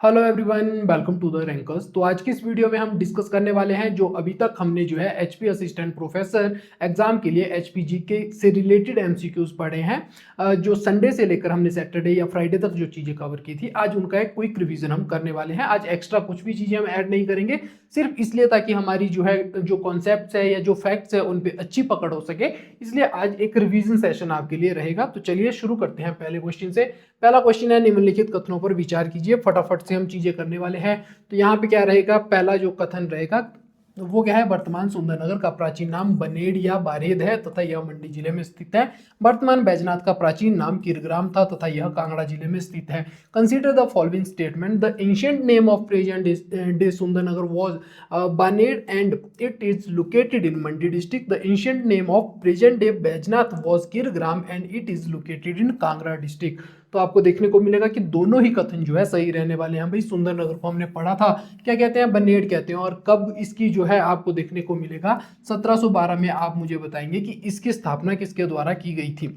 Hello everyone, welcome to the Rankers. तो आज की इस वीडियो में हम डिस्कस करने वाले हैं जो अभी तक हमने जो है एचपी असिस्टेंट प्रोफेसर एग्जाम के लिए एचपीजी के से रिलेटेड एमसीक्यूज पढ़े हैं। जो संडे से लेकर हमने सैटरडे या फ्राइडे तक जो चीज़ें कवर की थी, आज उनका एक क्विक रिवीजन हम करने वाले हैं। आज एक्स्ट्रा कुछ भी चीज़ें हम ऐड नहीं करेंगे, सिर्फ इसलिए ताकि हमारी जो है जो कॉन्सेप्ट्स है या जो फैक्ट्स है उन पर अच्छी पकड़ हो सके, इसलिए आज एक रिवीजन सेशन आपके लिए रहेगा। तो चलिए शुरू करते हैं पहले क्वेश्चन से। पहला क्वेश्चन है, निम्नलिखित कथनों पर विचार कीजिए। फटाफट से हम चीजें करने वाले हैं। तो यहाँ पे क्या रहेगा, पहला जो कथन रहेगा वो क्या है, वर्तमान सुंदरनगर का प्राचीन नाम बनेड़ या बारेद है तथा यह मंडी जिले में स्थित है। वर्तमान बैजनाथ का प्राचीन नाम किरग्राम था तथा यह कांगड़ा जिले में स्थित है। Consider the following statement, the ancient name of present day Sundernagar was Baned and it is located in Mandi district. The ancient name of present day Baijnath was Kirgram and it is located in Kangra district. तो आपको देखने को मिलेगा कि दोनों ही कथन जो है सही रहने वाले हैं। भाई सुंदरनगर को हमने पढ़ा था, क्या कहते हैं, बनेड़ कहते हैं। और कब इसकी जो है आपको देखने को मिलेगा, 1712 में। आप मुझे बताएंगे कि इसकी स्थापना किसके द्वारा की गई थी।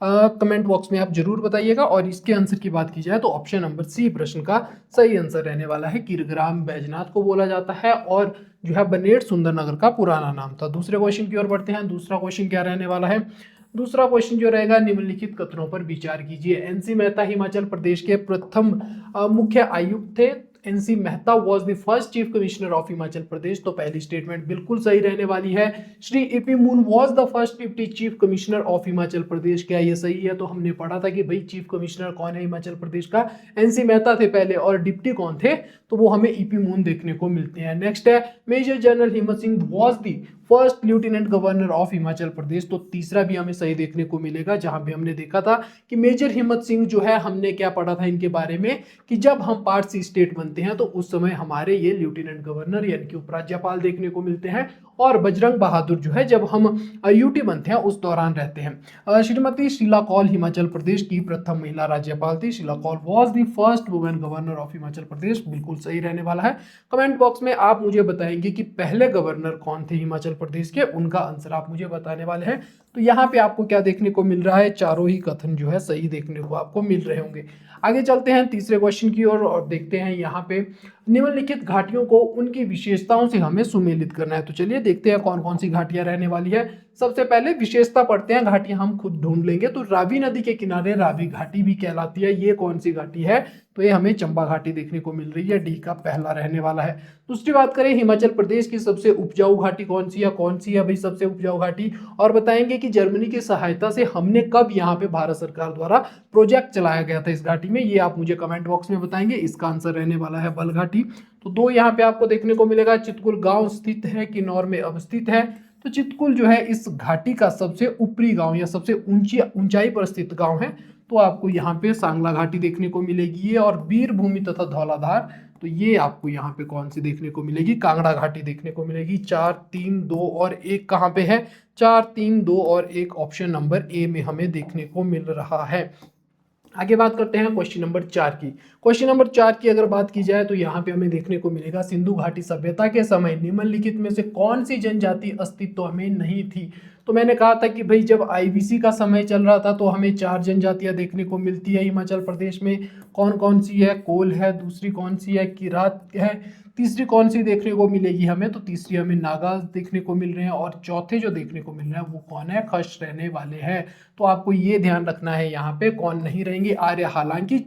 कमेंट बॉक्स में आप जरूर बताइएगा। और इसके आंसर की बात की जाए तो ऑप्शन नंबर सी प्रश्न का सही आंसर रहने वाला है। किरग्राम बैजनाथ को बोला जाता है और जो है बनेड़ सुंदरनगर का पुराना नाम था। दूसरे क्वेश्चन की ओर बढ़ते हैं। दूसरा क्वेश्चन क्या रहने वाला है, दूसरा क्वेश्चन जो रहेगा, निम्नलिखित कथनों पर विचार कीजिए। एनसी मेहता हिमाचल प्रदेश के प्रथम मुख्य आयुक्त थे। NC Mehta was the first chief commissioner of Himachal Pradesh. तो पहली स्टेटमेंट बिल्कुल सही रहने वाली है। Shri EP Moon was the first deputy chief commissioner of Himachal Pradesh. क्या ये सही है? तो हमने पढ़ा था कि भाई चीफ कमिश्नर कौन है हिमाचल प्रदेश का, एनसी मेहता थे पहले, और डिप्टी कौन थे, तो वो हमें ईपी मून देखने को मिलते हैं। नेक्स्ट है, major general Himmat Singh was the first lieutenant governor of Himachal Pradesh. तो तीसरा भी हमें सही देखने को मिलेगा, जहां पे हमने देखा था कि मेजर हिम्मत सिंह जो है, हमने क्या पढ़ा था इनके बारे में कि जब हम पार्ट सी स्टेट बनते हैं तो उस समय हमारे ये लेफ्टिनेंट गवर्नर यानी कि उपराज्यपाल देखने को मिलते हैं। और बजरंग बहादुर जो है जब हम यूटी बनते हैं उस दौरान रहते हैं। श्रीमती शीला कौल हिमाचल प्रदेश की प्रथम महिला राज्यपाल थी। Sheila Kaul was the first women governor of Himachal Pradesh. बिल्कुल सही रहने वाला है। कमेंट बॉक्स में आप मुझे बताएंगे कि पहले गवर्नर कौन थे हिमाचल प्रदेश के, उनका आंसर आप मुझे बताने वाले हैं। तो यहाँ पे आपको क्या देखने को मिल रहा है, चारों ही कथन जो है सही देखने को आपको मिल रहे होंगे। आगे चलते हैं तीसरे क्वेश्चन की ओर और देखते हैं यहाँ पे, निम्नलिखित घाटियों को उनकी विशेषताओं से हमें सुमेलित करना है। तो चलिए देखते हैं कौन कौन सी घाटियां रहने वाली है। सबसे पहले विशेषता पढ़ते हैं, घाटियां हम खुद ढूंढ लेंगे। तो रावी नदी के किनारे रावी घाटी भी कहलाती है। ये कौन सी घाटी है? तो ये हमें चंबा घाटी देखने को मिल रही है। डी का पहला रहने वाला है। दूसरी बात करें, हिमाचल प्रदेश की सबसे उपजाऊ घाटी कौन सी है? कौन सी है भाई सबसे उपजाऊ घाटी? और बताएंगे कि जर्मनी की सहायता से हमने कब यहाँ पे भारत सरकार द्वारा प्रोजेक्ट चलाया गया था इस घाटी में, ये आप मुझे कमेंट बॉक्स में बताएंगे। इसका आंसर रहने वाला है बल घाटी। तो दो यहाँ पे आपको देखने को मिलेगा। चितकुल गांव स्थित है, किन्नौर में अवस्थित है। तो चितकुल जो है इस घाटी का सबसे ऊपरी गांव या सबसे ऊंचाई पर स्थित गांव है। तो आपको यहाँ पे सांगला घाटी देखने को मिलेगी ये। और वीरभूमि तथा धौलाधार, तो ये आपको यहाँ पे कौन सी देखने को मिलेगी? कांगड़ा घाटी देखने को मिलेगी। 4, 3, 2 और 1 कहाँ पे है? 4, 3, 2 और 1 ऑप्शन नंबर ए में हमें देखने को मिल रहा है। आगे बात करते हैं क्वेश्चन नंबर 4 की। क्वेश्चन नंबर 4 की अगर बात की जाए तो यहाँ पे हमें देखने को मिलेगा, सिंधु घाटी सभ्यता के समय निम्नलिखित में से कौन सी जनजाति अस्तित्व में नहीं थी? तो मैंने कहा था कि भाई जब आईबीसी का समय चल रहा था तो हमें 4 जनजातियां देखने को मिलती है हिमाचल प्रदेश में। कौन कौन सी है? कोल है, दूसरी कौन सी है? किरात है, तीसरी कौन सी देखने को मिलेगी हमें? तो तीसरी हमें नागा देखने को मिल रहे हैं। और चौथे जो देखने को मिल रहे हैं वो कौन है? खश रहने वाले हैं। तो आपको ये ध्यान रखना है यहाँ पे कौन नहीं रहेंगे, आर्य। हालांकि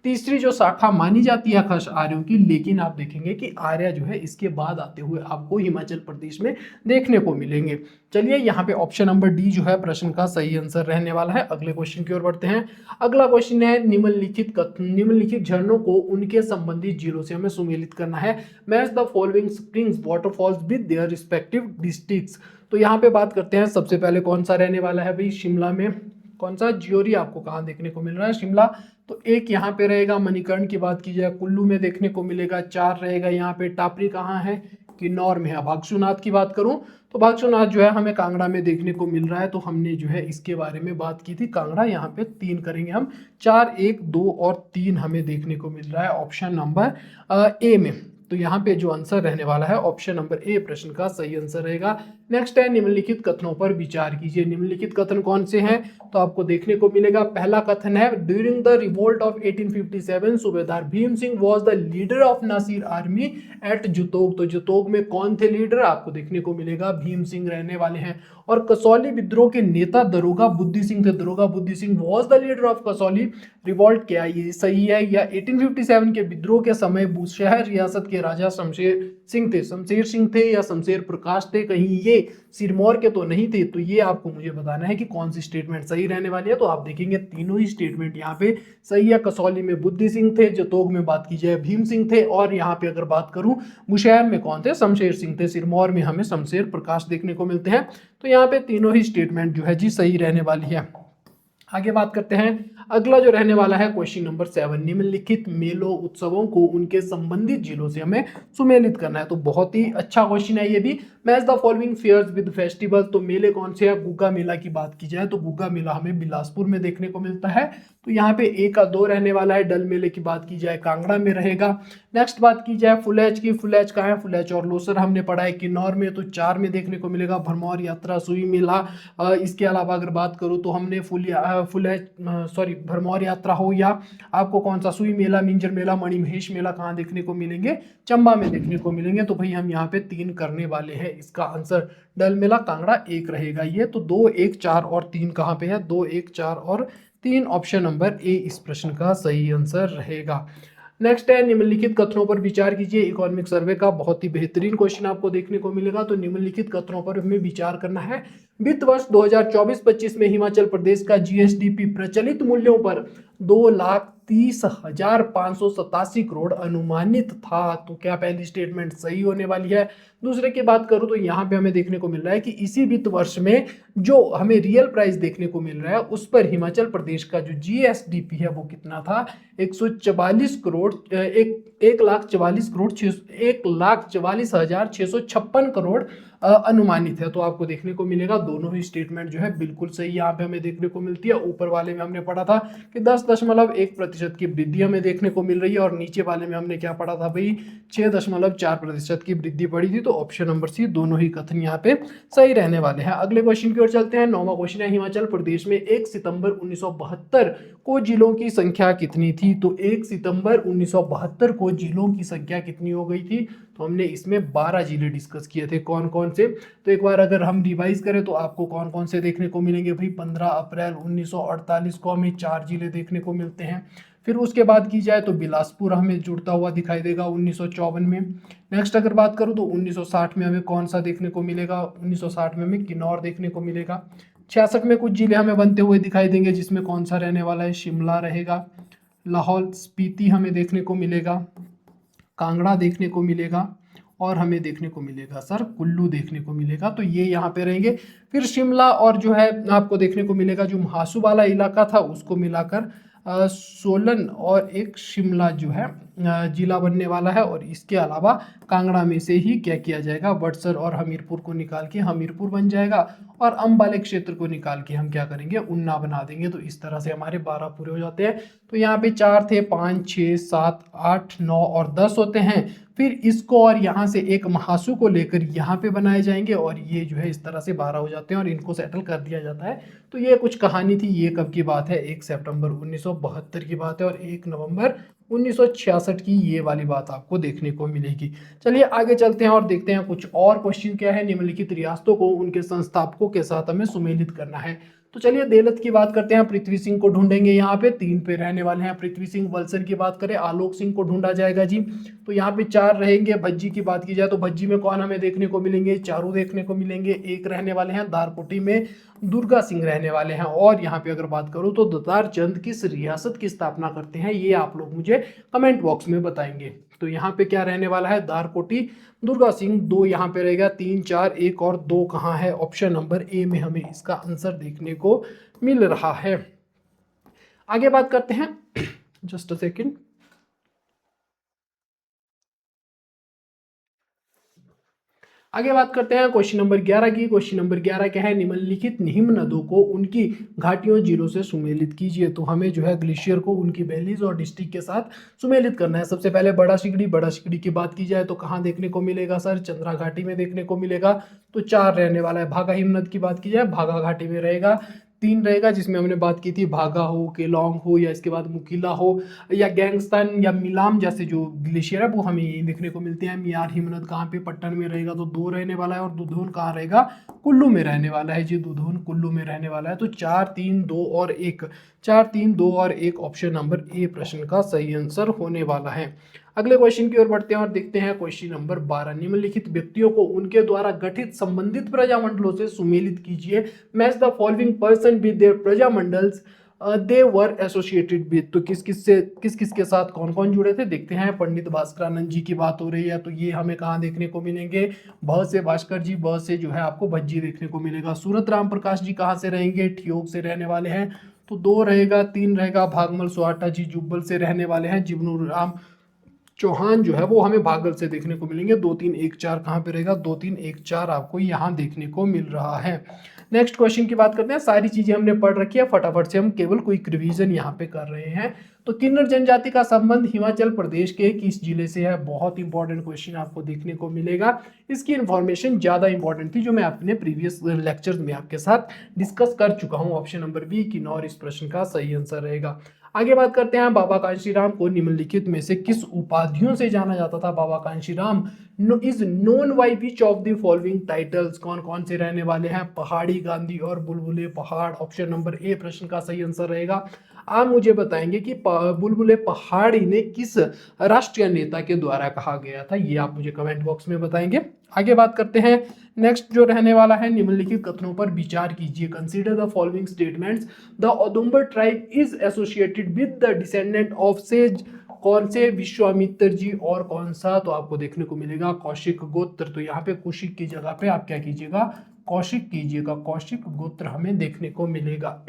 तीसरी जो शाखा मानी जाती है खश आर्यों की, लेकिन आप देखेंगे कि आर्य जो है इसके बाद आते हुए आपको हिमाचल प्रदेश में देखने को मिलेंगे। चलिए यहाँ पे ऑप्शन नंबर डी जो है प्रश्न का सही आंसर रहने वाला है। अगले क्वेश्चन की ओर बढ़ते हैं। अगला क्वेश्चन है, निम्नलिखित झरनों को उनके संबंधित जिलों से हमें सुमेलित करना है। Match the following springs waterfalls with their respective districts. तो यहाँ पे बात करते हैं, सबसे पहले कौन सा रहने वाला है भाई? शिमला में कौन सा? ज्योरी आपको कहाँ देखने को मिल रहा है? शिमला। तो 1 यहाँ पे रहेगा। मणिकर्ण की बात की जाए कुल्लू में देखने को मिलेगा। 4 रहेगा यहाँ पे। टापरी कहाँ है? किन्नौर में है। भागसूनाथ की बात करूं तो भागसूनाथ जो है हमें कांगड़ा में देखने को मिल रहा है। तो हमने जो है इसके बारे में बात की थी। कांगड़ा यहाँ पे 3 करेंगे हम। 4, 1, 2 और 3 हमें देखने को मिल रहा है ऑप्शन नंबर ए में। तो यहाँ पे जो आंसर रहने वाला है ऑप्शन नंबर ए प्रश्न का सही आंसर रहेगा। नेक्स्ट है निम्नलिखित कथनों पर विचार कीजिए। निम्नलिखित कथन कौन से हैं, तो आपको देखने को मिलेगा। पहला कथन है during the revolt of 1857 Subedar Bhim Singh was the leader of Nasir army at Jutogh. तो जुतोग में कौन थे लीडर, आपको देखने को मिलेगा भीम सिंह रहने वाले हैं। और कसौली विद्रोह के नेता दरोगा बुद्धि सिंह थे। दरोगा बुद्धि Singh was the leader of Kasauli revolt. क्या ये सही है, या 1857 के विद्रोह के समय बुशहर रियासत के राजा शमशेर सिंह थे, शमशेर सिंह थे या शमशेर प्रकाश थे, कहीं ये सिरमौर के तो नहीं थे। तो ये आपको मुझे बताना है कि कौन सी स्टेटमेंट सही रहने वाली है। तो आप देखेंगे तीनों ही स्टेटमेंट यहाँ पे सही है। कसौली में बुद्धि सिंह थे, जतोग में बात की जाए भीम सिंह थे, और यहाँ पे अगर बात करूं बुशहर में कौन थे, शमशेर सिंह थे, सिरमौर में हमें शमशेर प्रकाश देखने को मिलते हैं। तो यहाँ पे तीनों ही स्टेटमेंट जो है जी सही रहने वाली है। आगे बात करते हैं, अगला जो रहने वाला है क्वेश्चन नंबर 7, निम्नलिखित मेलों उत्सवों को उनके संबंधित जिलों से हमें सुमेलित करना है। तो बहुत ही अच्छा क्वेश्चन है ये भी। Match the following fairs with festival. तो मेले कौन से हैं, गुग्गा मेला की बात की जाए तो गुग्गा मेला हमें बिलासपुर में देखने को मिलता है। तो यहाँ पे 1 का 2 रहने वाला है। डल मेले की बात की जाए कांगड़ा में रहेगा। नेक्स्ट बात की जाए फुलेज की, फुलेज कहाँ है, फुलेज और लोसर हमने पढ़ा है किन्नौर में, तो 4 में देखने को मिलेगा। भरमौर यात्रा, सुई मेला, इसके अलावा अगर बात करूँ तो हमने भरमौर यात्रा हो या आपको कौन सा सुई मेला, मिंजर मेला, मणिमहेश मेला कहाँ देखने को मिलेंगे, चंबा में देखने को मिलेंगे। तो भाई हम यहाँ पे 3 करने वाले हैं। इसका आंसर डल मेला कांगड़ा 1 रहेगा ये। तो 2, 1, 4 और 3 कहाँ पे है, 2, 1, 4 और 3 ऑप्शन नंबर ए इस प्रश्न का सही आंसर रहेगा। नेक्स्ट है निम्नलिखित कथनों पर विचार कीजिए। इकोनॉमिक सर्वे का बहुत ही बेहतरीन क्वेश्चन आपको देखने को मिलेगा। तो निम्नलिखित कथनों पर हमें विचार करना है। वित्त वर्ष 2024-25 में हिमाचल प्रदेश का जीएसडीपी प्रचलित मूल्यों पर 2,30,587 करोड़ अनुमानित था। तो क्या पहली स्टेटमेंट सही होने वाली है। दूसरे की बात करूं तो यहाँ पे हमें देखने को मिल रहा है कि इसी वित्त वर्ष में जो हमें रियल प्राइस देखने को मिल रहा है उस पर हिमाचल प्रदेश का जो जीएसडीपी है वो कितना था, 144 करोड़ 1,44,656 करोड़ अनुमानित है। तो आपको देखने को मिलेगा दोनों ही स्टेटमेंट जो है बिल्कुल सही यहाँ पे हमें देखने को मिलती है। ऊपर वाले में हमने पढ़ा था कि 10.1% की वृद्धि हमें देखने को मिल रही है, और नीचे वाले में हमने क्या पढ़ा था भाई, 6.4% की वृद्धि पड़ी थी। तो ऑप्शन नंबर सी दोनों ही कथन यहाँ पे सही रहने वाले हैं। अगले क्वेश्चन की ओर चलते हैं। 9वां क्वेश्चन है, हिमाचल प्रदेश में 1 सितंबर 1972 को जिलों की संख्या कितनी थी। तो 1 सितंबर 1972 को जिलों की संख्या कितनी हो गई थी, तो हमने इसमें 12 जिले डिस्कस किए थे। कौन कौन से, तो एक बार अगर हम रिवाइज करें तो आपको कौन कौन से देखने को मिलेंगे भाई, 15 अप्रैल 1948 को हमें 4 जिले देखने को मिलते हैं। फिर उसके बाद की जाए तो बिलासपुर हमें जुड़ता हुआ दिखाई देगा 1954 में। नेक्स्ट अगर बात करूं तो 1960 में हमें कौन सा देखने को मिलेगा, 1960 में हमें किन्नौर देखने को मिलेगा। 66 में कुछ जिले हमें बनते हुए दिखाई देंगे, जिसमें कौन सा रहने वाला है, शिमला रहेगा। लाहौल स्पीति हमें देखने को मिलेगा, कांगड़ा देखने को मिलेगा, और हमें देखने को मिलेगा सर कुल्लू देखने को मिलेगा। तो ये यहाँ पे रहेंगे। फिर शिमला और जो है आपको देखने को मिलेगा जो महासू वाला इलाका था उसको मिलाकर सोलन और एक शिमला जो है जिला बनने वाला है। और इसके अलावा कांगड़ा में से ही क्या किया जाएगा, बड़सर और हमीरपुर को निकाल के हमीरपुर बन जाएगा, और अंबाले क्षेत्र को निकाल के हम क्या करेंगे, उन्ना बना देंगे। तो इस तरह से हमारे 12 पूरे हो जाते हैं। तो यहाँ पे 4 थे, 5, 6, 7, 8, 9 और 10 होते हैं। फिर इसको और यहाँ से एक महासू को लेकर यहाँ पे बनाए जाएंगे, और ये जो है इस तरह से 12 हो जाते हैं और इनको सेटल कर दिया जाता है। तो ये कुछ कहानी थी। ये कब की बात है, 1 सितंबर 1972 की बात है, और 1 नवंबर 1966 की ये वाली बात आपको देखने को मिलेगी। चलिए आगे चलते हैं और देखते हैं कुछ और क्वेश्चन क्या है। निम्नलिखित रियासतों को उनके संस्थापकों के साथ हमें सुमेलित करना है। तो चलिए देलत की बात करते हैं, पृथ्वी सिंह को ढूंढेंगे। यहाँ पे 3 पे रहने वाले हैं पृथ्वी सिंह। वल्सन की बात करें, आलोक सिंह को ढूंढा जाएगा जी। तो यहाँ पे 4 रहेंगे। भज्जी की बात की जाए तो भज्जी में कौन हमें देखने को मिलेंगे, चारू देखने को मिलेंगे। 1 रहने वाले हैं दारकोटी में दुर्गा सिंह रहने वाले हैं। और यहाँ पे अगर बात करूँ तो दतार चंद किस रियासत की स्थापना करते हैं, ये आप लोग मुझे कमेंट बॉक्स में बताएंगे। तो यहाँ पे क्या रहने वाला है, दारकोटी, दुर्गा सिंह। 2 यहाँ पे रहेगा, 3, 4, 1 और 2 कहाँ है, ऑप्शन नंबर ए में हमें इसका आंसर देखने को मिल रहा है। आगे बात करते हैं, जस्ट अ सेकेंड। आगे बात करते हैं क्वेश्चन नंबर 11 की। क्वेश्चन नंबर 11 क्या है, निम्नलिखित हिम नदों को उनकी घाटियों जिलों से सुमेलित कीजिए। तो हमें जो है ग्लेशियर को उनकी वैलीज और डिस्ट्रिक्ट के साथ सुमेलित करना है। सबसे पहले बड़ा सिकड़ी की बात की जाए तो कहाँ देखने को मिलेगा सर, चंद्रा घाटी में देखने को मिलेगा, तो 4 रहने वाला है। भागा हिमनद की बात की जाए, भागा घाटी में रहेगा। 3 रहेगा जिसमें हमने बात की थी भागा हो, केलोंग हो, या इसके बाद मुकीला हो, या गैंगस्तान या मिलाम जैसे जो ग्लेशियर है वो हमें यही देखने को मिलते हैं। मियार हिमनद कहाँ पे, पट्टन में रहेगा, तो 2 रहने वाला है। और दुधोन कहाँ रहेगा, कुल्लू में रहने वाला है जी, दुधोन कुल्लू में रहने वाला है। तो 4 3 2 और 1, 4 3 2 और 1 ऑप्शन नंबर ए प्रश्न का सही आंसर होने वाला है। अगले क्वेश्चन की ओर बढ़ते हैं और देखते हैं क्वेश्चन नंबर 12। निम्नलिखित व्यक्तियों को उनके द्वारा गठित संबंधित प्रजामंडलों से सुमेलित कीजिए। Match the following person with their Prajamandals they were associated with. तो किस किस के साथ कौन कौन जुड़े थे देखते हैं। पंडित भास्करानंद जी की बात हो रही है, तो ये हमें कहाँ देखने को मिलेंगे, भ से भास्कर जी, ब से जो है आपको भज्जी देखने को मिलेगा। सूरत राम प्रकाश जी कहाँ से रहेंगे, ठियोग से रहने वाले हैं, तो 2 रहेगा। 3 रहेगा, भागमल सुहाटा जी जुब्बल से रहने वाले हैं। जिग्नू राम चौहान जो है वो हमें भागल से देखने को मिलेंगे। 2 3 1 4 कहाँ पे रहेगा, 2 3 1 4 आपको यहाँ देखने को मिल रहा है। नेक्स्ट क्वेश्चन की बात करते हैं। सारी चीजें हमने पढ़ रखी है, फटाफट से हम केवल क्विक रिवीजन यहाँ पे कर रहे हैं। तो किन्नर जनजाति का संबंध हिमाचल प्रदेश के किस जिले से है, बहुत इंपॉर्टेंट क्वेश्चन आपको देखने को मिलेगा। इसकी इंफॉर्मेशन ज्यादा इंपॉर्टेंट थी जो मैं अपने प्रीवियस लेक्चर में आपके साथ डिस्कस कर चुका हूँ। ऑप्शन नंबर बी किन्नौर इस प्रश्न का सही आंसर रहेगा। आगे बात करते हैं, बाबा कांशीराम को निम्नलिखित में से किस उपाधियों से जाना जाता था। Baba Kanshiram is known by which of the following titles, कौन कौन से रहने वाले हैं, पहाड़ी गांधी और बुलबुले पहाड़। ऑप्शन नंबर ए प्रश्न का सही आंसर रहेगा। आप मुझे बताएंगे कि बुलबुले पहाड़ी ने किस राष्ट्रीय नेता के द्वारा कहा गया था, ये आप मुझे कमेंट बॉक्स में बताएंगे। आगे बात करते हैं, नेक्स्ट जो रहने वाला है, निम्नलिखित कथनों पर विचार कीजिए। Consider the following statements. The Audumbar tribe is associated with the descendant of says, कौन से, विश्वामित्र जी और कौन सा, तो आपको देखने को मिलेगा कौशिक गोत्र। तो यहाँ पे कुशिक की जगह पे आप क्या कीजिएगा, कौशिक कीजिएगा, कौशिक गोत्र हमें देखने को मिलेगा।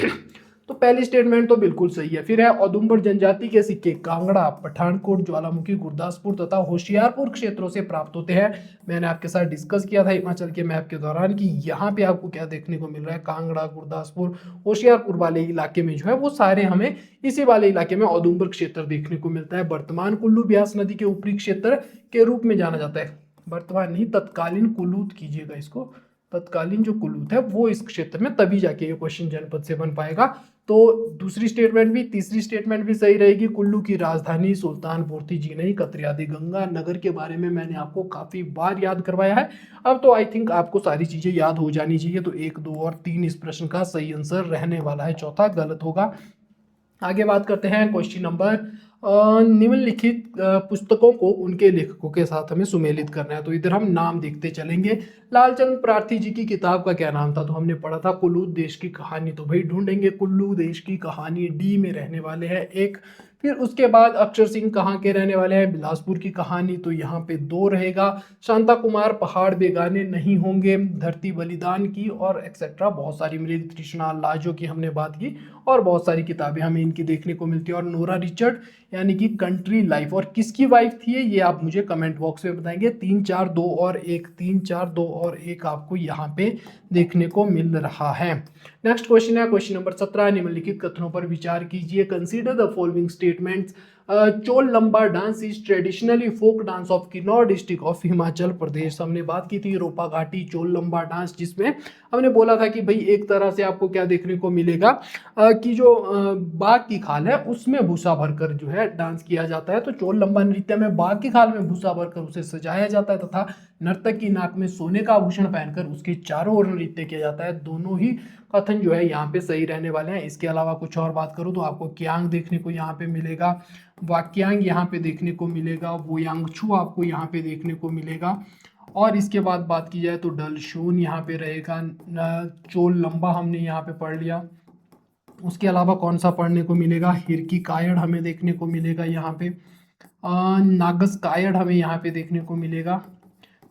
तो पहली स्टेटमेंट तो बिल्कुल सही है। फिर है औदुंबर जनजाति के सिक्के कांगड़ा, पठानकोट, ज्वालामुखी, गुरदासपुर तथा होशियारपुर क्षेत्रों से प्राप्त होते हैं। मैंने आपके साथ डिस्कस किया था हिमाचल के मैप के दौरान कि यहाँ पे आपको क्या देखने को मिल रहा है, कांगड़ा, गुरदासपुर, होशियारपुर वाले इलाके में जो है वो सारे हमें इसी वाले इलाके में औदुंबर क्षेत्र देखने को मिलता है। वर्तमान कुल्लू ब्यास नदी के ऊपरी क्षेत्र के रूप में जाना जाता है। वर्तमान नहीं, तत्कालीन कुल्लूत कीजिएगा इसको, तत्कालीन जो कुल्लूत है वो इस क्षेत्र में, तभी जाके ये क्वेश्चन जनपद से बन पाएगा। तो दूसरी स्टेटमेंट भी, तीसरी स्टेटमेंट भी सही रहेगी। कुल्लू की राजधानी सुल्तानपुर थी जी नहीं, कतरियादी गंगा नगर के बारे में मैंने आपको काफी बार याद करवाया है। अब तो आई थिंक आपको सारी चीजें याद हो जानी चाहिए। तो 1 2 और 3 इस प्रश्न का सही आंसर रहने वाला है, चौथा गलत होगा। आगे बात करते हैं क्वेश्चन नंबर, निम्नलिखित पुस्तकों को उनके लेखकों के साथ हमें सुमेलित करना है। तो इधर हम नाम देखते चलेंगे। लालचंद प्रार्थी जी की किताब का क्या नाम था, तो हमने पढ़ा था कुल्लू देश की कहानी। तो भाई ढूंढेंगे कुल्लू देश की कहानी, डी में रहने वाले हैं 1। फिर उसके बाद अक्षर सिंह कहाँ के रहने वाले हैं, बिलासपुर की कहानी, तो यहाँ पे 2 रहेगा। शांता कुमार पहाड़ बेगाने नहीं होंगे, धरती बलिदान की और एक्सेट्रा बहुत सारी, मृग तृष्णा, लाजो की हमने बात की, और बहुत सारी किताबें हमें इनकी देखने को मिलती है। और नोरा रिचर्ड यानी कि कंट्री लाइफ, और किसकी वाइफ थी ये आप मुझे कमेंट बॉक्स में बताएंगे। 3 4 2 और 1, 3 4 2 और 1 आपको यहाँ पे देखने को मिल रहा है। नेक्स्ट क्वेश्चन है क्वेश्चन नंबर 17। निम्नलिखित कथनों पर विचार कीजिए। Consider the following statements. Chol Lamba dance is traditionally folk dance of Kinnaur district of Himachal Pradesh. हमने बात की थी रोपा घाटी चोल लंबा डांस, जिसमें हमने बोला था कि भाई एक तरह से आपको क्या देखने को मिलेगा कि जो बाघ की खाल है उसमें भूसा भरकर जो है डांस किया जाता है। तो चोल लंबा नृत्य में बाघ की खाल में भूसा भरकर उसे सजाया जाता है तथा नर्तक की नाक में सोने का आभूषण पहनकर उसके चारों ओर नृत्य किया जाता है। दोनों ही कथन जो है यहाँ पे सही रहने वाले हैं। इसके अलावा कुछ और बात करूँ तो आपको क्यांग देखने को यहाँ पे मिलेगा, वाक्यांग यहाँ पे देखने को मिलेगा, वोयांगछू आपको यहाँ पे देखने को मिलेगा। और इसके बाद बात की जाए तो डलशोन यहाँ पे रहेगा। चोल लंबा हमने यहाँ पे पढ़ लिया। उसके अलावा कौन सा पढ़ने को मिलेगा, हिरकी कायड़ हमें देखने को मिलेगा यहाँ पे, नागस कायड़ हमें यहाँ पे देखने को मिलेगा।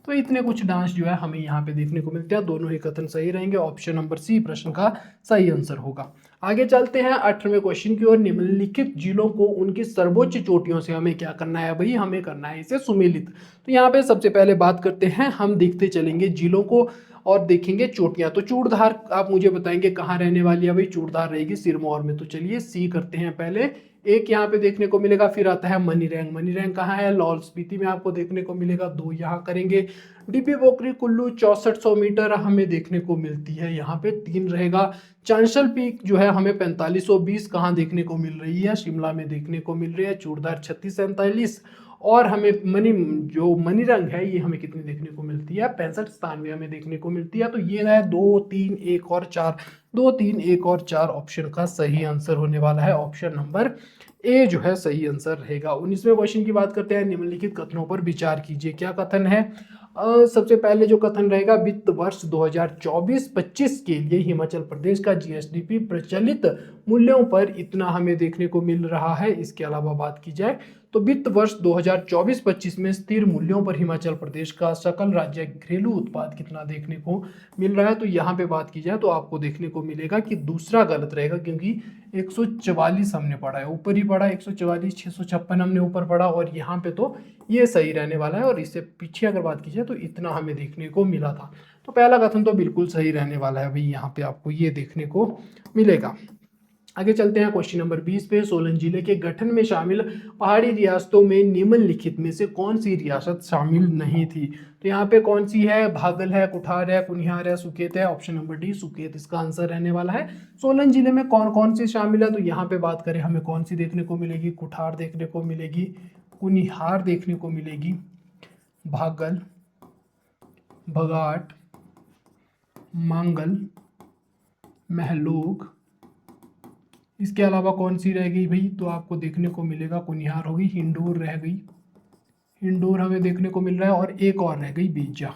तो इतने कुछ डांस जो है हमें यहाँ पे देखने को मिलते हैं। दोनों ही कथन सही रहेंगे। ऑप्शन नंबर सी प्रश्न का सही आंसर होगा। आगे चलते हैं 18वें क्वेश्चन की ओर। निम्नलिखित जिलों को उनकी सर्वोच्च चोटियों से हमें क्या करना है भाई, हमें करना है इसे सुमेलित। तो यहाँ पे सबसे पहले बात करते हैं, हम देखते चलेंगे जिलों को और देखेंगे चोटियां। तो चूड़धार आप मुझे बताएंगे कहाँ रहने वाली है भाई, चूड़धार रहेगी सिरमौर में। तो चलिए सी करते हैं पहले। एक यहाँ पे देखने को मिलेगा, फिर आता है मनीरैंग। मनीरैंग कहाँ है, लाहौल स्पीति में आपको देखने को मिलेगा। 2 यहाँ करेंगे। डीपी बोकरी कुल्लू 6400 मीटर हमें देखने को मिलती है, यहाँ पे 3 रहेगा। चांशल पीक जो है हमें 4520 कहाँ देखने को मिल रही है, शिमला में देखने को मिल रही है। चूड़धार 3647 और हमें मनीरंग है ये हमें कितनी देखने को मिलती है, 6597 हमें देखने को मिलती है। तो ये है 2, 3, 1 और 4। 2, 3, 1 और 4 ऑप्शन का सही आंसर होने वाला है। ऑप्शन नंबर ए जो है सही आंसर रहेगा। 19वें क्वेश्चन की बात करते हैं। निम्नलिखित कथनों पर विचार कीजिए। क्या कथन है, सबसे पहले जो कथन रहेगा, वित्त वर्ष 2024-25 के लिए हिमाचल प्रदेश का जीएसडीपी प्रचलित मूल्यों पर इतना हमें देखने को मिल रहा है। इसके अलावा बात की जाए तो वित्त वर्ष 2024-25 में स्थिर मूल्यों पर हिमाचल प्रदेश का सकल राज्य घरेलू उत्पाद कितना देखने को मिल रहा है। तो यहाँ पे बात की जाए तो आपको देखने को मिलेगा कि दूसरा गलत रहेगा, क्योंकि 144 हमने पढ़ा है, ऊपर ही पढ़ा 144, 656 हमने ऊपर पढ़ा, और यहाँ पे तो ये सही रहने वाला है। और इससे पीछे अगर बात की जाए तो इतना हमें देखने को मिला था। तो पहला कथन तो बिल्कुल सही रहने वाला है भाई, यहाँ पे आपको ये देखने को मिलेगा। आगे चलते हैं क्वेश्चन नंबर 20 पे। सोलन जिले के गठन में शामिल पहाड़ी रियासतों में निम्नलिखित में से कौन सी रियासत शामिल नहीं थी। तो यहाँ पे कौन सी है, भागल है, कुठार है, कुनिहार है, सुकेत है। ऑप्शन नंबर डी सुकेत इसका आंसर रहने वाला है। सोलन जिले में कौन कौन सी शामिल है, तो यहाँ पे बात करें हमें कौन सी देखने को मिलेगी, कुठार देखने को मिलेगी, कुनिहार देखने को मिलेगी, भागल, बगाट, मांगल, महलोग। इसके अलावा कौन सी रह गई भाई, तो आपको देखने को मिलेगा कुनिहार होगी, हिंडूर रह गई, हिंडूर हमें देखने को मिल रहा है, और एक और रह गई बीजा।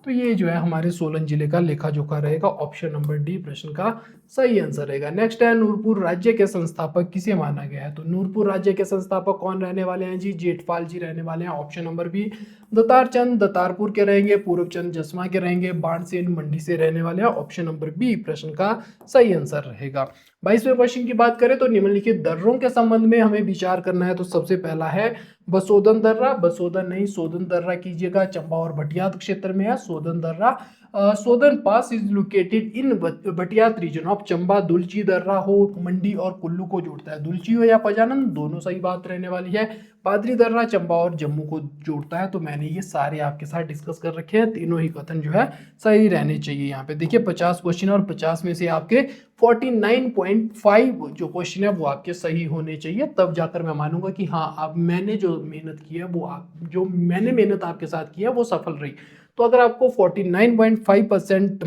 तो ये जो है हमारे सोलन जिले का लेखा जोखा रहेगा। ऑप्शन नंबर डी प्रश्न का सही आंसर रहेगा। नेक्स्ट है, नूरपुर राज्य के संस्थापक किसे माना गया है। तो नूरपुर राज्य के संस्थापक कौन रहने वाले हैं जी, जेठपाल जी रहने वाले हैं। ऑप्शन नंबर बी दतार चंद दतारपुर के रहेंगे, पूर्वचंद जसवा के रहेंगे, बाणसेन मंडी से रहने वाले हैं। ऑप्शन नंबर बी प्रश्न का सही आंसर रहेगा। 22वें क्वेश्चन की बात करें तो निम्नलिखित दर्रों के संबंध में हमें विचार करना है। तो सबसे पहला है बसोदन दर्रा, बसोदन नहीं सोदन दर्रा कीजिएगा, चंबा और भटियात क्षेत्र में है सोदन दर्रा। Sodan pass is located in Bhattiyat region of Chamba. Dulchi दर्रा हो मंडी और कुल्लू को जोड़ता है, दुलची हो या पजानन दोनों सही बात रहने वाली है। पादरी दर्रा चंबा और जम्मू को जोड़ता है। तो मैंने ये सारे आपके साथ डिस्कस कर रखे हैं, तीनों ही कथन जो है सही रहने चाहिए। यहाँ पे देखिए 50 क्वेश्चन और 50 में से आपके 49.5 जो क्वेश्चन है वो आपके सही होने चाहिए, तब जाकर मैं मानूंगा कि हाँ आप मैंने जो मेहनत की है वो जो मैंने मेहनत आपके साथ की है वो सफल रही। तो अगर आपको 49.5%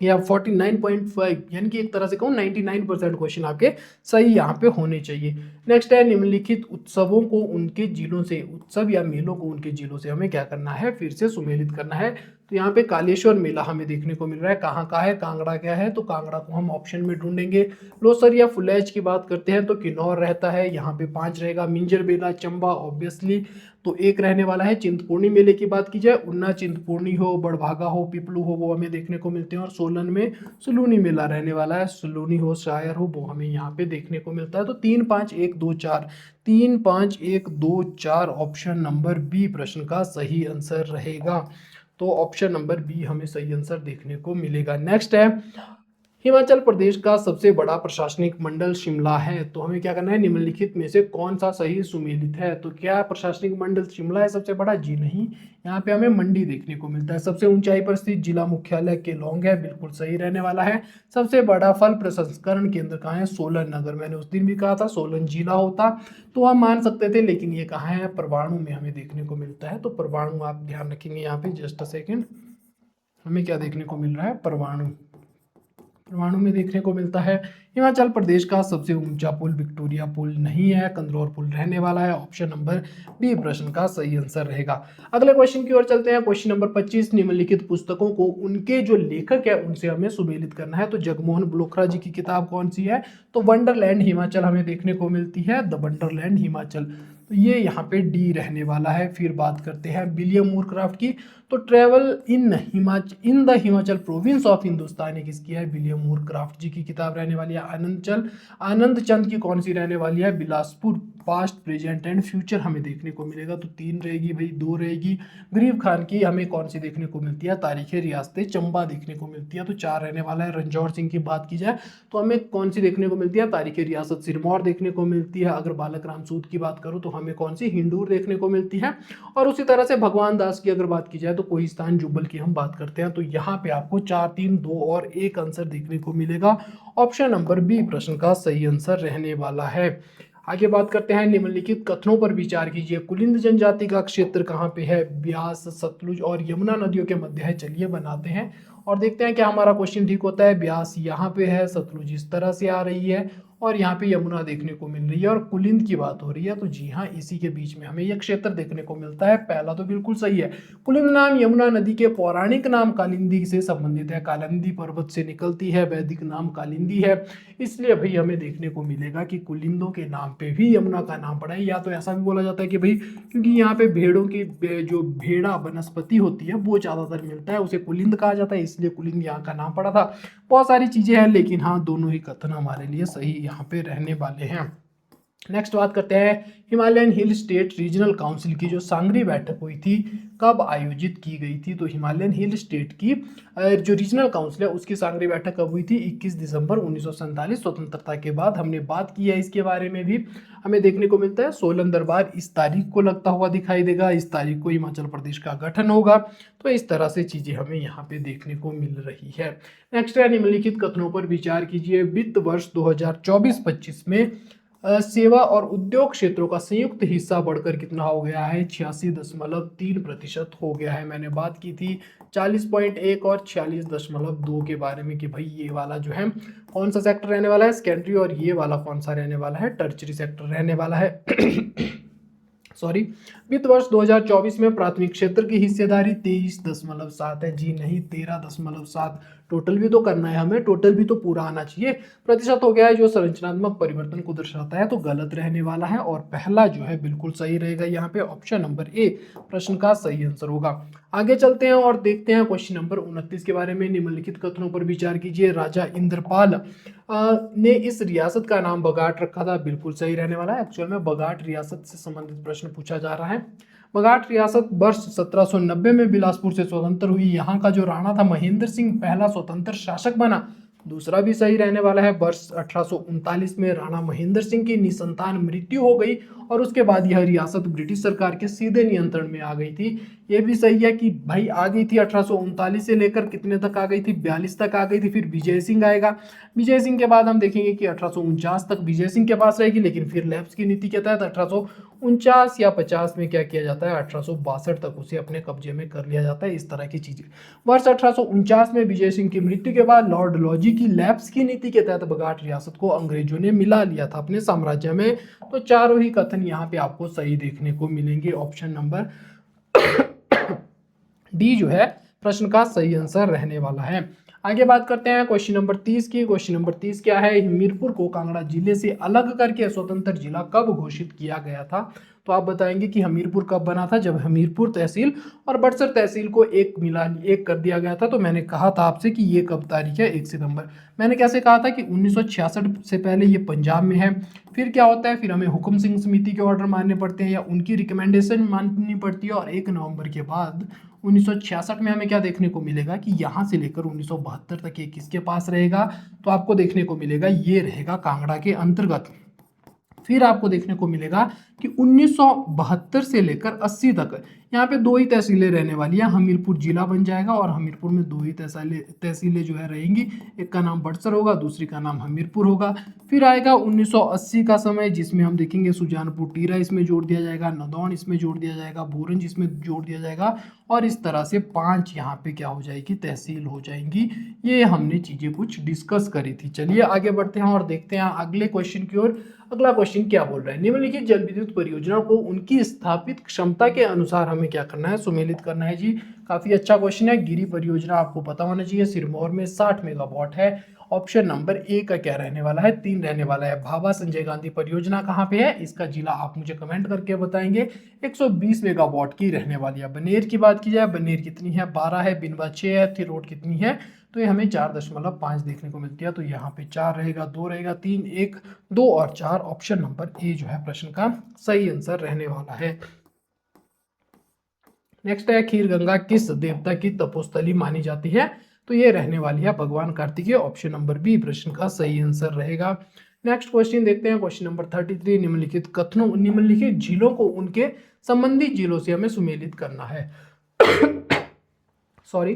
या 49.5 यानी कि एक तरह से कहूँ 99% क्वेश्चन आपके सही यहाँ पे होने चाहिए। नेक्स्ट है, निम्नलिखित उत्सवों को उनके जिलों से, उत्सव या मेलों को उनके जिलों से हमें क्या करना है, फिर से सुमेलित करना है। तो यहाँ पे कालेश्वर मेला हमें देखने को मिल रहा है, कहाँ का है, कांगड़ा क्या है, तो कांगड़ा को हम ऑप्शन में ढूंढेंगे। लोसर या फुलैच की बात करते हैं तो किन्नौर रहता है, यहाँ पे 5 रहेगा। मिंजर मेला चंबा ऑब्वियसली तो 1 रहने वाला है। चिंतपूर्णी मेले की बात की जाए, उन्ना चिंतपूर्णी हो, बड़भागा हो, पिपलू हो, वो हमें देखने को मिलते हैं। और सोलन में सलूनी मेला रहने वाला है, सलूनी हो, शायर हो, वो हमें यहाँ पे देखने को मिलता है। तो 3, 5, 1, 2, 4 3, 5, 1, 2, 4 ऑप्शन नंबर बी प्रश्न का सही आंसर रहेगा। तो ऑप्शन नंबर बी हमें सही आंसर देखने को मिलेगा। नेक्स्ट है, हिमाचल प्रदेश का सबसे बड़ा प्रशासनिक मंडल शिमला है। तो हमें क्या करना है, निम्नलिखित में से कौन सा सही सुमेलित है। तो क्या प्रशासनिक मंडल शिमला है सबसे बड़ा, जी नहीं, यहाँ पे हमें मंडी देखने को मिलता है। सबसे ऊंचाई पर स्थित जिला मुख्यालय केलोंग है, बिल्कुल सही रहने वाला है। सबसे बड़ा फल प्रसंस्करण केंद्र कहाँ है, सोलन। अगर मैंने उस दिन भी कहा था सोलन जिला होता तो हम मान सकते थे, लेकिन ये कहाँ है, परवाणु में हमें देखने को मिलता है। तो परवाणु आप ध्यान रखेंगे यहाँ पे, जस्ट अ सेकेंड, हमें क्या देखने को मिल रहा है, परवाणु, परमाणु में देखने को मिलता है। हिमाचल प्रदेश का सबसे ऊंचा पुल विक्टोरिया पुल नहीं है, कंदरौर पुल रहने वाला है। ऑप्शन नंबर बी प्रश्न का सही आंसर रहेगा। अगले क्वेश्चन की ओर चलते हैं। क्वेश्चन नंबर 25, निम्नलिखित पुस्तकों को उनके जो लेखक है उनसे हमें सुमेलित करना है। तो जगमोहन बलोत्रा जी की किताब कौन सी है, तो वंडरलैंड हिमाचल हमें देखने को मिलती है, द वंडरलैंड हिमाचल। तो ये यहाँ पे डी रहने वाला है। फिर बात करते हैं विलियम मूरक्राफ्ट की, तो travel in the Himachal province of Hindustan, ये किसकी है? विलियम मूरक्राफ्ट जी की किताब रहने वाली है। आनंद चंद की कौन सी रहने वाली है? Bilaspur past present and future हमें देखने को मिलेगा, तो 3 रहेगी भाई, 2 रहेगी। गरीब खान की हमें कौन सी देखने को मिलती है? तारीख रियासत चंबा देखने को मिलती है, तो 4 रहने वाला है। रणजौर सिंह की बात की जाए तो हमें कौन सी देखने को मिलती है? तारीख रियासत सिरमौर देखने को मिलती है। अगर बालक राम सूद की बात करूँ तो हमें कौन सी? हिंडूर देखने को मिलती है। और उसी तरह से भगवान दास की अगर बात की जाए तो कोहिस्तान जुब्बल की हम बात करते हैं। तो यहाँ पे आपको 4, 3, 2 और 1 आंसर देखने को मिलेगा। ऑप्शन नंबर बी प्रश्न का सही आंसर रहने वाला है। आगे बात करते हैं, निम्नलिखित कथनों पर विचार कीजिए। कुलिंद जनजाति का क्षेत्र कहाँ पे है? ब्यास, सतलुज और यमुना नदियों के मध्य है। चलिए बनाते हैं और देखते हैं क्या हमारा क्वेश्चन ठीक होता है। ब्यास यहाँ पे है, सतलुज इस तरह से आ रही है और यहाँ पे यमुना देखने को मिल रही है और कुलिंद की बात हो रही है, तो जी हाँ, इसी के बीच में हमें यह क्षेत्र देखने को मिलता है। पहला तो बिल्कुल सही है। कुलिंद नाम यमुना नदी के पौराणिक नाम कालिंदी से संबंधित है। कालिंदी पर्वत से निकलती है, वैदिक नाम कालिंदी है, इसलिए भाई हमें देखने को मिलेगा कि कुलिंदों के नाम पे भी यमुना का नाम पड़ा है। या तो ऐसा भी बोला जाता है कि भाई क्योंकि यहाँ पे भेड़ों की जो भेड़ा वनस्पति होती है वो ज्यादातर मिलता है, उसे कुलिंद कहा जाता है, इसलिए कुलिंद यहाँ का नाम पड़ा था। बहुत सारी चीजें हैं, लेकिन हाँ, दोनों ही कथन हमारे लिए सही यहाँ पे रहने वाले हैं। नेक्स्ट बात करते हैं, Himalayan hill state regional council की जो सांगरी बैठक हुई थी कब आयोजित की गई थी? तो हिमालयन हिल स्टेट की जो रीजनल काउंसिल है उसकी सांगरी बैठक कब हुई थी? 21 दिसंबर 1947, स्वतंत्रता के बाद। हमने बात की है इसके बारे में भी, हमें देखने को मिलता है। सोलन दरबार इस तारीख को लगता हुआ दिखाई देगा, इस तारीख को हिमाचल प्रदेश का गठन होगा। तो इस तरह से चीजें हमें यहाँ पे देखने को मिल रही है। नेक्स्ट है, निम्नलिखित कथनों पर विचार कीजिए। वित्त वर्ष 2024-25 में सेवा और उद्योग क्षेत्रों का संयुक्त हिस्सा बढ़कर कितना हो गया है? 86.3% हो गया है। मैंने बात की थी 40.1 और 46.2 के बारे में कि भाई ये वाला जो है कौन सा सेक्टर रहने वाला है? सेकेंडरी। और ये वाला कौन सा रहने वाला है? टर्चरी सेक्टर रहने वाला है। सॉरी, वित्त वर्ष 2024 में प्राथमिक क्षेत्र की हिस्सेदारी 23.7 है। जी नहीं, 13.7। टोटल भी तो करना है हमें, टोटल भी तो पूरा आना चाहिए। प्रतिशत हो गया है जो संरचनात्मक परिवर्तन को दर्शाता है, तो गलत रहने वाला है और पहला जो है बिल्कुल सही रहेगा। यहाँ पे ऑप्शन नंबर ए प्रश्न का सही आंसर होगा। आगे चलते हैं और देखते हैं क्वेश्चन नंबर 29 के बारे में। निम्नलिखित कथनों पर विचार कीजिए। राजा इंद्रपाल ने इस रियासत का नाम बगाट रखा था। बिल्कुल सही रहने वाला है। एक्चुअल में बगाट रियासत से संबंधित प्रश्न पूछा जा रहा है। बगाट रियासत वर्ष 1790 में बिलासपुर से स्वतंत्र हुई। यहाँ का जो राणा था महेंद्र सिंह पहला स्वतंत्र शासक बना। दूसरा भी सही रहने वाला है। वर्ष 1839 में राणा महेंद्र सिंह की निसंतान मृत्यु हो गई और उसके बाद यह रियासत ब्रिटिश सरकार के सीधे नियंत्रण में आ गई थी। यह भी सही है कि भाई आ गई थी 1839 से लेकर कितने तक आ गई थी? 42 तक आ गई थी। फिर विजय सिंह आएगा, विजय सिंह के बाद हम देखेंगे कि 1849 तक विजय सिंह के पास रहेगी, लेकिन फिर लैप्स की नीति के तहत 1849 या 50 में क्या किया जाता है? 1862 तक उसे अपने कब्जे में कर लिया जाता है। इस तरह की चीजें। वर्ष 1849 में विजय सिंह की मृत्यु के बाद लॉर्ड लॉजी की लैप्स की नीति के तहत बगाट रियासत को अंग्रेजों ने मिला लिया था अपने साम्राज्य में। तो चारों ही कथन यहाँ पे आपको सही देखने को मिलेंगे। ऑप्शन नंबर डी जो है प्रश्न का सही आंसर रहने वाला है। आगे बात करते हैं क्वेश्चन नंबर 30 की। क्वेश्चन नंबर 30 क्या है? हमीरपुर को कांगड़ा जिले से अलग करके स्वतंत्र जिला कब घोषित किया गया था? तो आप बताएंगे कि हमीरपुर कब बना था? जब हमीरपुर तहसील और बड़सर तहसील को एक कर दिया गया था। तो मैंने कहा था आपसे कि ये कब तारीख है? 1 सितंबर। मैंने कैसे कहा था कि 1966 से पहले ये पंजाब में है। फिर क्या होता है? फिर हमें हुक्म सिंह समिति के ऑर्डर मानने पड़ते हैं या उनकी रिकमेंडेशन माननी पड़ती है और 1 नवंबर के बाद 1966 में हमें क्या देखने को मिलेगा कि यहाँ से लेकर 1972 तक ये किसके पास रहेगा? तो आपको देखने को मिलेगा ये रहेगा कांगड़ा के अंतर्गत। फिर आपको देखने को मिलेगा कि 1972 से लेकर 80 तक यहाँ पे 2 ही तहसीलें रहने वाली है। हमीरपुर जिला बन जाएगा और हमीरपुर में 2 ही तहसीलें जो है रहेंगी। एक का नाम बड़सर होगा, दूसरी का नाम हमीरपुर होगा। फिर आएगा 1980 का समय, जिसमें हम देखेंगे सुजानपुर टीरा इसमें जोड़ दिया जाएगा, नदौन इसमें जोड़ दिया जाएगा, बोरंज इसमें जोड़ दिया जाएगा और इस तरह से 5 यहाँ पे क्या हो जाएगी? तहसील हो जाएंगी। ये हमने चीजें कुछ डिस्कस करी थी। चलिए आगे बढ़ते हैं और देखते हैं अगले क्वेश्चन की ओर। अगला क्वेश्चन क्या बोल रहा है? निम्नलिखित जल विद्युत परियोजना को उनकी स्थापित क्षमता के अनुसार हमें क्या करना है? सुमेलित करना है। जी काफी अच्छा क्वेश्चन है। गिरी परियोजना आपको पता होना चाहिए, सिरमौर में 60 मेगावाट है ऑप्शन नंबर ए का क्या रहने वाला है, 3 रहने वाला है। भाभा संजय गांधी परियोजना कहाँ पे है, इसका जिला आप मुझे कमेंट करके बताएंगे। 120 मेगावाट की रहने वाली है। बनेर की बात की जाए, बनेर कितनी है, 12 है, बिनवा 6 है, थिरोट कितनी है, तो ये हमें 4.5 देखने को मिलती है। तो यहाँ पे 4 रहेगा, 2 रहेगा, 3, 1, 2 और 4। ऑप्शन नंबर ए जो है प्रश्न का सही आंसर रहने वाला है। नेक्स्ट है, खीर गंगा किस देवता की तपोस्थली मानी जाती है, तो ये रहने वाली है भगवान कार्तिकेय। ऑप्शन नंबर बी प्रश्न का सही आंसर रहेगा। नेक्स्ट क्वेश्चन देखते हैं, क्वेश्चन नंबर 33। निम्नलिखित कथनों, निम्नलिखित झीलों को उनके संबंधित झीलों से हमें सुमेलित करना है। सॉरी,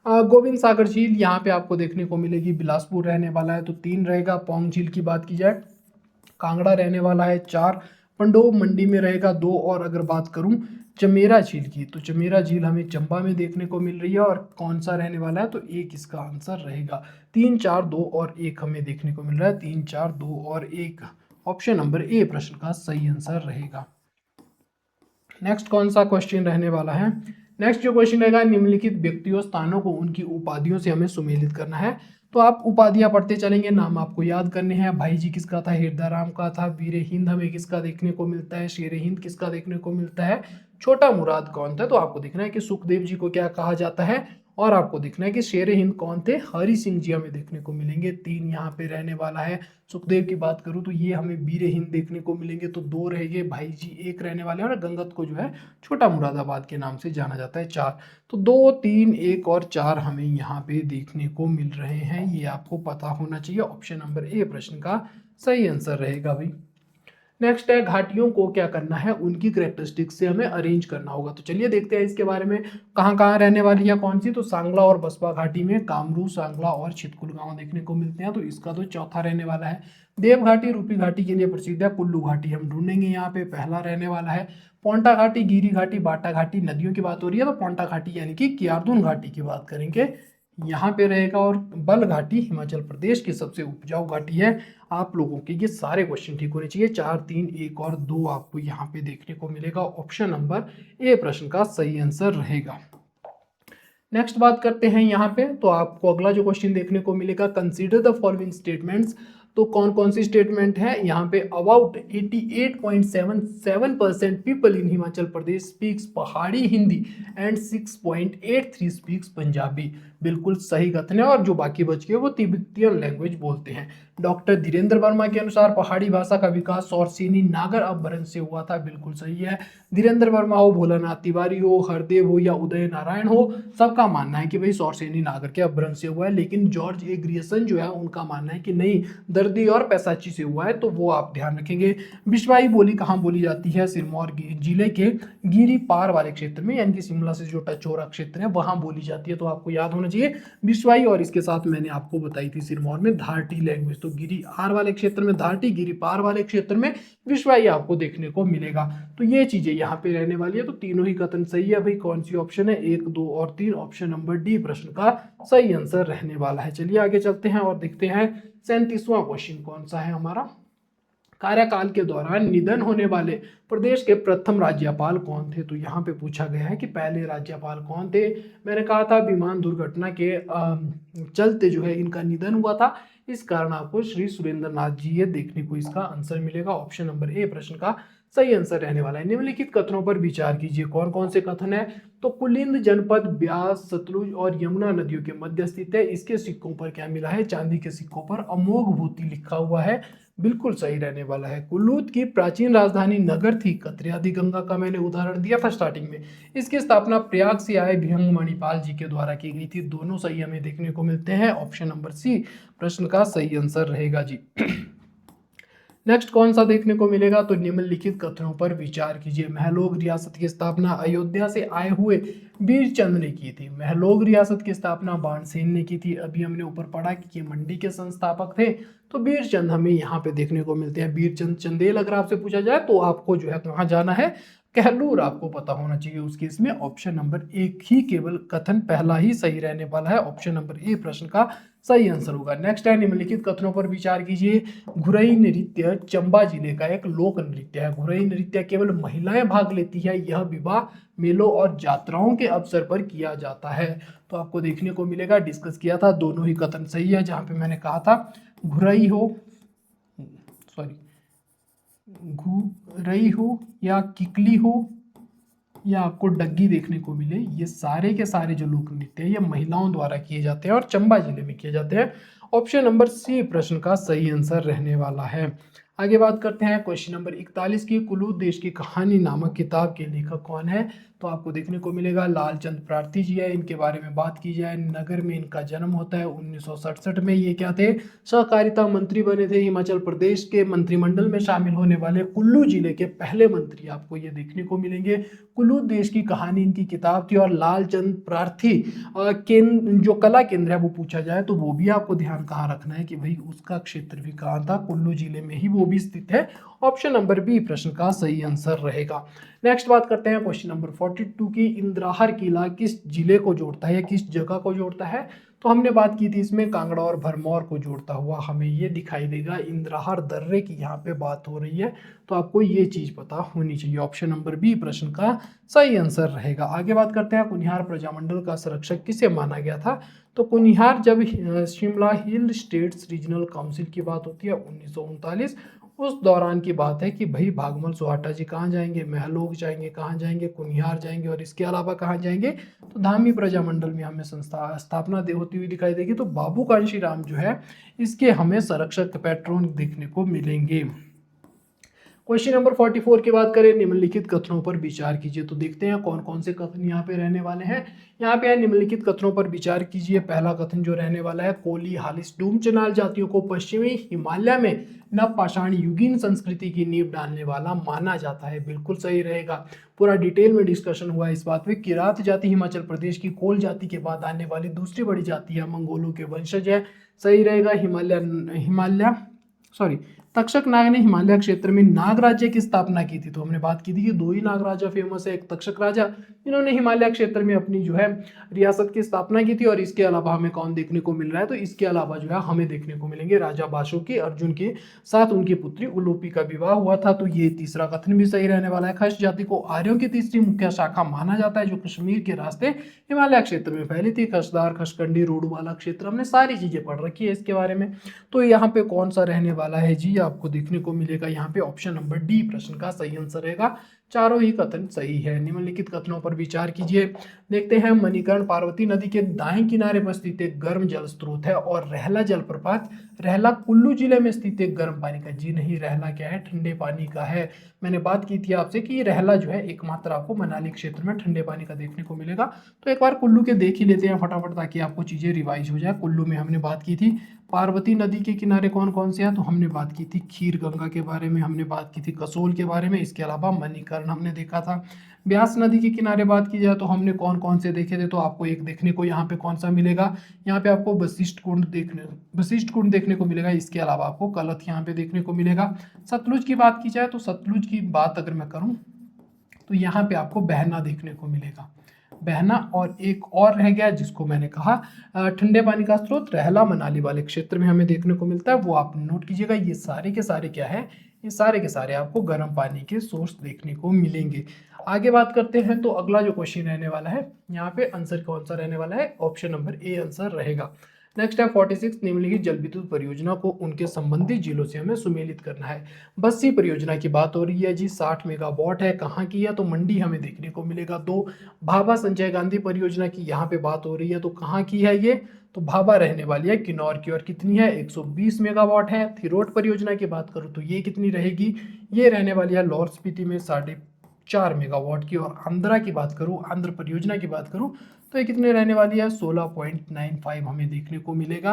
गोविंद सागर झील यहाँ पे आपको देखने को मिलेगी, बिलासपुर रहने वाला है, तो 3 रहेगा। पौंग झील की बात की जाए, कांगड़ा रहने वाला है, 4। पंडोह मंडी में रहेगा, 2। और अगर बात करूं चमेरा झील की, तो चमेरा झील हमें चंबा में देखने को मिल रही है। और कौन सा रहने वाला है, तो 1 इसका आंसर रहेगा। 3, 4, 2 और 1 हमें देखने को मिल रहा है। 3, 4, 2 और 1, ऑप्शन नंबर ए प्रश्न का सही आंसर रहेगा। नेक्स्ट कौन सा क्वेश्चन रहने वाला है, नेक्स्ट जो क्वेश्चन रहेगा, निम्नलिखित व्यक्तियों स्थानों को उनकी उपाधियों से हमें सुमेलित करना है। तो आप उपाधियां पढ़ते चलेंगे, नाम आपको याद करने हैं। भाई जी किसका था, हृदय राम का था। वीर हिंद हमें किसका देखने को मिलता है, शेर हिंद किसका देखने को मिलता है, छोटा मुराद कौन था, तो आपको देखना है कि सुखदेव जी को क्या कहा जाता है। और आपको देखना है कि शेर हिंद कौन थे, हरि सिंह जी हमें देखने को मिलेंगे। 3 यहाँ पे रहने वाला है। सुखदेव की बात करूं तो ये हमें वीर हिंद देखने को मिलेंगे, तो 2 रहेंगे। भाई जी 1 रहने वाले हैं, और गंगत को जो है छोटा मुरादाबाद के नाम से जाना जाता है, 4। तो 2, 3, 1 और 4 हमें यहाँ पे देखने को मिल रहे हैं। ये आपको पता होना चाहिए। ऑप्शन नंबर ए प्रश्न का सही आंसर रहेगा भाई। नेक्स्ट है, घाटियों को क्या करना है, उनकी करेक्टरिस्टिक्स से हमें अरेंज करना होगा। तो चलिए देखते हैं इसके बारे में, कहाँ कहाँ रहने वाली है कौन सी। तो सांगला और बसपा घाटी में कामरू, सांगला और छितकुल गांव देखने को मिलते हैं। तो इसका तो चौथा रहने वाला है। देव घाटी रूपी घाटी के लिए प्रसिद्ध है। कुल्लू घाटी हम ढूंढेंगे, यहाँ पे पहला रहने वाला है। पोंटा घाटी, गिरी घाटी, बाटा घाटी, नदियों की बात हो रही है तो पोंटा घाटी यानी कि कियारदुन घाटी की बात करेंगे, यहाँ पे रहेगा। और बल घाटी हिमाचल प्रदेश की सबसे उपजाऊ घाटी है। आप लोगों के ये सारे क्वेश्चन ठीक होने चाहिए। 4, 3, 1 और 2 आपको यहाँ पे देखने को मिलेगा। ऑप्शन नंबर ए प्रश्न का सही आंसर रहेगा। नेक्स्ट बात करते हैं यहाँ पे, तो आपको अगला जो क्वेश्चन देखने को मिलेगा, कंसीडर द फॉलोइंग स्टेटमेंट्स। तो कौन कौन सी स्टेटमेंट है यहाँ पे, about 88.77% people in Himachal Pradesh speaks पहाड़ी हिंदी एंड 6.83 स्पीक्स पंजाबी। बिल्कुल सही कथन है। और जो बाकी बच गए वो तिब्बतियन लैंग्वेज बोलते हैं। डॉक्टर धीरेन्द्र वर्मा के अनुसार पहाड़ी भाषा का विकास सौरसेनी नागर अपभ्रंश से हुआ था। बिल्कुल सही है। धीरेन्द्र वर्मा हो, भोलानाथ तिवारी हो, हरदेव हो या उदय नारायण हो, सबका मानना है कि भाई सौरसेनी नागर के अपभ्रंश से हुआ है। लेकिन जॉर्ज ए ग्रियर्सन जो है उनका मानना है कि नहीं, दर्दी और पैसाची से हुआ है। तो वो आप ध्यान रखेंगे। बिश्वाई बोली कहाँ बोली जाती है, सिरमौर जिले के गिरी पार वाले क्षेत्र में, यानी कि शिमला से जो टच हो रहा क्षेत्र है वहां बोली जाती है। तो आपको याद होना चाहिए बिश्वाई। और इसके साथ मैंने आपको बताई थी सिरमौर में धारटी लैंग्वेज। तो गिरी आर वाले क्षेत्र में धारटी, गिरी पार वाले क्षेत्र में बिश्वाई आपको देखने को मिलेगा। तो ये चीजें यहाँ पे रहने वाली है। तो तीनों ही कथन सही है भाई। कौन सी ऑप्शन है, 1, 2 और 3, ऑप्शन नंबर डी प्रश्न का सही आंसर रहने वाला है। चलिए आगे चलते हैं और देखते हैं 37वां क्वेश्चन कौन सा है हमारा। कार्यकाल के दौरान निधन होने वाले प्रदेश के प्रथम राज्यपाल कौन थे। तो यहाँ पे पूछा गया है कि पहले राज्यपाल कौन थे। मैंने कहा था विमान दुर्घटना के चलते जो है इनका निधन हुआ था। इस कारण आपको श्री सुरेंद्र नाथ जी ये देखने को इसका आंसर मिलेगा। ऑप्शन नंबर ए प्रश्न का सही आंसर रहने वाला है। निम्नलिखित कथनों पर विचार कीजिए। कौन कौन से कथन है, तो कुलिंद जनपद ब्यास, सतलुज और यमुना नदियों के मध्य स्थित है। इसके सिक्कों पर क्या मिला है, चांदी के सिक्कों पर अमोघ भूति लिखा हुआ है। बिल्कुल सही रहने वाला है। कुल्लूद की प्राचीन राजधानी नगर थी। कत्रियादी गंगा का मैंने उदाहरण दिया था स्टार्टिंग में। इसकी स्थापना प्रयाग से आए भिहंग मणिपाल जी के द्वारा की गई थी। दोनों सही हमें देखने को मिलते हैं। ऑप्शन नंबर सी प्रश्न का सही आंसर रहेगा जी। नेक्स्ट कौन सा देखने को मिलेगा, तो निम्नलिखित कथनों पर विचार कीजिए। महलोग रियासत की स्थापना अयोध्या से आए हुए बीरचंद ने की थी। महलोग रियासत की स्थापना बाणसेन ने की थी। अभी हमने ऊपर पढ़ा कि ये मंडी के संस्थापक थे। तो बीरचंद हमें यहाँ पे देखने को मिलते हैं। बीरचंद चंदेल अगर आपसे पूछा जाए तो आपको जो है कहाँ जाना है, कहलूर आपको पता होना चाहिए। उस केस में ऑप्शन नंबर 1 ही केवल कथन पहला ही सही रहने वाला है। ऑप्शन नंबर ए प्रश्न का सही आंसर होगा। नेक्स्ट है निम्नलिखित कथनों पर विचार कीजिए। घुरई नृत्य चंबा जिले का एक लोक नृत्य है। घुरई नृत्य केवल महिलाएं भाग लेती है। यह विवाह, मेलों और यात्राओं के अवसर पर किया जाता है। तो आपको देखने को मिलेगा, डिस्कस किया था, दोनों ही कथन सही है। जहां पे मैंने कहा था घुरई हो, सॉरी, घुरई हो या किकली हो या आपको डग्गी देखने को मिले, ये सारे के सारे जो लोक नृत्य है ये महिलाओं द्वारा किए जाते हैं और चंबा जिले में किए जाते हैं। ऑप्शन नंबर सी प्रश्न का सही आंसर रहने वाला है। आगे बात करते हैं क्वेश्चन नंबर 41 की। कुल्लू देश की कहानी नामक किताब के लेखक कौन है? तो आपको देखने को मिलेगा लालचंद प्रार्थी जी है। इनके बारे में बात की जाए, नगर में इनका जन्म होता है 1967 में। ये क्या थे? सहकारिता मंत्री बने थे। हिमाचल प्रदेश के मंत्रिमंडल में शामिल होने वाले कुल्लू जिले के पहले मंत्री आपको ये देखने को मिलेंगे। कुल्लू देश की कहानी इनकी किताब थी। और लालचंद प्रार्थी जो कला केंद्र है वो पूछा जाए तो वो भी आपको ध्यान कहाँ रखना है कि भाई उसका क्षेत्र भी कहाँ था, कुल्लू जिले में ही वो भी स्थित है। ऑप्शन नंबर बी प्रश्न का सही आंसर रहेगा। नेक्स्ट बात करते हैं क्वेश्चन नंबर 42 की। इंद्राहर किला किस जिले को जोड़ता है या किस जगह को जोड़ता है? तो हमने बात की थी इसमें कांगड़ा और भरमौर को जोड़ता हुआ हमें ये दिखाई देगा। इंद्राहर दर्रे की यहाँ पे बात हो रही है, तो आपको ये चीज पता होनी चाहिए। ऑप्शन नंबर बी प्रश्न का सही आंसर रहेगा। आगे बात करते हैं कुनिहार प्रजामंडल का संरक्षक किसे माना गया था? तो कुनिहार जब शिमला हिल स्टेट्स रीजनल काउंसिल की बात होती है 1939, उस दौरान की बात है कि भाई भागमल सुहाटा जी कहाँ जाएंगे, महलोग जाएंगे, कहाँ जाएंगे, कुनिहार जाएंगे, और इसके अलावा कहाँ जाएंगे? तो धामी प्रजामंडल में हमें संस्था स्थापना होती हुई दिखाई देगी। तो बाबू कांशीराम जो है इसके हमें संरक्षक पैट्रोन देखने को मिलेंगे। क्वेश्चन नंबर 44 की बात करें, निम्नलिखित कथनों पर विचार कीजिए। तो देखते हैं कौन कौन से कथन यहाँ पे रहने वाले हैं। यहाँ पे है निम्नलिखित कथनों पर विचार कीजिए। पहला कथन जो रहने वाला है, कोली हालिस्डूम चनाल जातियों को पश्चिमी हिमालय में नवपाषाण युगीन संस्कृति की नींव डालने वाला माना जाता है। बिल्कुल सही रहेगा। पूरा डिटेल में डिस्कशन हुआ इस बात पे। किरात जाति हिमाचल प्रदेश की कोल जाति के बाद आने वाली दूसरी बड़ी जाति है, मंगोलों के वंशज है। सही रहेगा। तक्षक नाग ने हिमालय क्षेत्र में नाग राज्य की स्थापना की थी। तो हमने बात की थी कि दो ही नाग राजा फेमस है, एक तक्षक राजा, इन्होंने हिमालय क्षेत्र में अपनी जो है रियासत की स्थापना की थी। और इसके अलावा हमें कौन देखने को मिल रहा है? तो इसके अलावा जो है हमें देखने को मिलेंगे राजा बाशुकी, अर्जुन के साथ उनकी पुत्री उलूपी का विवाह हुआ था। तो ये तीसरा कथन भी सही रहने वाला है। खश जाति को आर्यों की तीसरी मुख्य शाखा माना जाता है, जो कश्मीर के रास्ते हिमालय क्षेत्र में फैली थी। खसदार, खशकंडी, रोडूवाला क्षेत्र, हमने सारी चीजें पढ़ रखी है इसके बारे में। तो यहाँ पे कौन सा रहने वाला है जी? आपको देखने को मिलेगा यहाँ पे ऑप्शन नंबर डी प्रश्न का सही आंसर रहेगा। चारों ही कथन सही है। निम्नलिखित कथनों पर विचार कीजिए। देखते हैं, मणिकर्ण पार्वती नदी के दाएं किनारे पर स्थित एक गर्म जल स्रोत है। और रहला जलप्रपात, रहला कुल्लू जिले में स्थित एक गर्म पानी का? जी नहीं, रहला क्या है? ठंडे पानी का है। मैंने बात की थी आपसे कि रहला जो है एकमात्र आपको मनाली क्षेत्र में ठंडे पानी का देखने को मिलेगा। तो एक बार कुल्लू के देख ही लेते हैं फटाफट, ताकि आपको चीजें रिवाइज हो जाए। कुल्लू में हमने बात की थी पार्वती नदी के किनारे कौन कौन से हैं? तो हमने बात की थी खीर गंगा के बारे में, हमने बात की थी कसोल के बारे में, इसके अलावा मणिकर्ण हमने देखा था। ब्यास नदी के किनारे बात की जाए तो हमने कौन कौन से देखे थे? तो आपको एक देखने को यहाँ पे कौन सा मिलेगा? यहाँ पे आपको वशिष्ठ कुंड देखने को मिलेगा। इसके अलावा आपको कलथ यहाँ पे देखने को मिलेगा। सतलुज की बात की जाए तो सतलुज की बात अगर मैं करूँ तो यहाँ पे आपको बहना देखने को मिलेगा, बहना। और एक और रह गया जिसको मैंने कहा ठंडे पानी का स्रोत, रहला मनाली वाले क्षेत्र में हमें देखने को मिलता है, वो आप नोट कीजिएगा। ये सारे के सारे क्या है? ये सारे के सारे आपको गर्म पानी के सोर्स देखने को मिलेंगे। आगे बात करते हैं, तो अगला जो क्वेश्चन रहने वाला है यहाँ पे आंसर कौन सा रहने वाला है? ऑप्शन नंबर ए आंसर रहेगा। नेक्स्ट है 46, निम्नलिखित जल विद्युत परियोजना को उनके संबंधित जिलों से हमें सुमेलित करना है। बस्सी परियोजना की बात हो रही है जी, 60 मेगावाट है। कहाँ की है? तो मंडी हमें देखने को मिलेगा। 2 भाभा संजय गांधी परियोजना की यहाँ पे बात हो रही है, तो कहाँ की है ये? तो भाभा रहने वाली है किन्नौर की। और कितनी है? 120 मेगावाट है। थिरोट परियोजना की बात करूँ तो ये कितनी रहेगी? ये रहने वाली है लाहौल स्पीति में 4.5 मेगावाट की। और आंध्रा की बात करूँ, आंध्र परियोजना की बात करूँ तो ये कितने रहने वाली है? 16.95 हमें देखने को मिलेगा।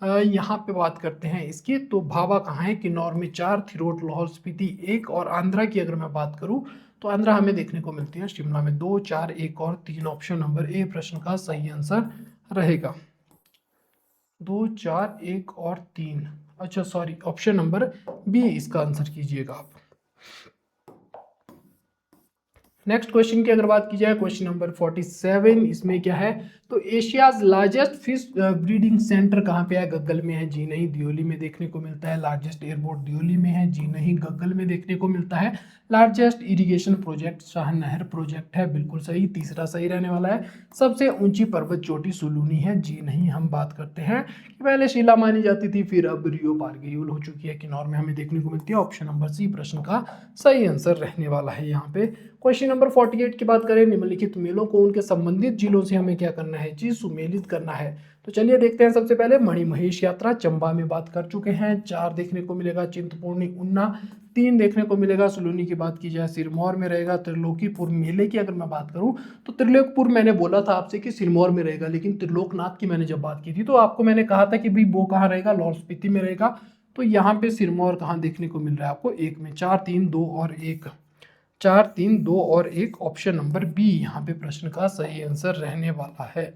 यहाँ पे बात करते हैं इसकी, तो भाभा कहाँ है? किन्नौर में 4, थिरोट लाहौल स्पीति 1, और आंध्रा की अगर मैं बात करूँ तो आंध्रा हमें देखने को मिलती है शिमला में 2, 4, 1 और 3। ऑप्शन नंबर ए प्रश्न का सही आंसर रहेगा। 2, 4, 1 और 3, अच्छा सॉरी, ऑप्शन नंबर बी इसका आंसर कीजिएगा आप। नेक्स्ट क्वेश्चन की अगर बात की जाए, क्वेश्चन नंबर 47, इसमें क्या है? तो Asia's largest fish breeding centre कहाँ पे है? गग्गल में है? जी नहीं, दियोली में देखने को मिलता है। लार्जेस्ट एयरपोर्ट दियोली में है? जी नहीं, गग्गल में देखने को मिलता है। लार्जेस्ट इरिगेशन प्रोजेक्ट शाह नहर प्रोजेक्ट है, बिल्कुल सही, तीसरा सही रहने वाला है। सबसे ऊंची पर्वत चोटी सुलूनी है? जी नहीं, हम बात करते हैं कि पहले शिला मानी जाती थी, फिर अब रियो पारगीयूल हो चुकी है, किन्नौर में हमें देखने को मिलती है। ऑप्शन नंबर सी प्रश्न का सही आंसर रहने वाला है यहाँ पे। क्वेश्चन नंबर 48 की बात करें, निम्नलिखित मेलों को उनके संबंधित जिलों से हमें क्या करना है जी? सुमेलित करना है। तो चलिए देखते हैं। सबसे पहले मणिमहेश यात्रा चंबा में बात कर चुके हैं, 4 देखने को मिलेगा चिंतपूर्णी उन्ना, 3 देखने को मिलेगा सुलूनी की बात की जाए सिरमौर में रहेगा। त्रिलोकीपुर मेले की अगर मैं बात करूं तो त्रिलोकपुर मैंने बोला था आपसे कि सिरमौर में रहेगा, लेकिन त्रिलोकनाथ की मैंने जब बात की थी तो आपको मैंने कहा था कि भाई वो कहाँ रहेगा? लाहौल स्पीति में रहेगा। तो यहाँ पे सिरमौर कहाँ देखने को मिल रहा है आपको? एक में। 4 3 2 और 1, 4 3 2 और 1, ऑप्शन नंबर बी यहाँ पे प्रश्न का सही आंसर रहने वाला है।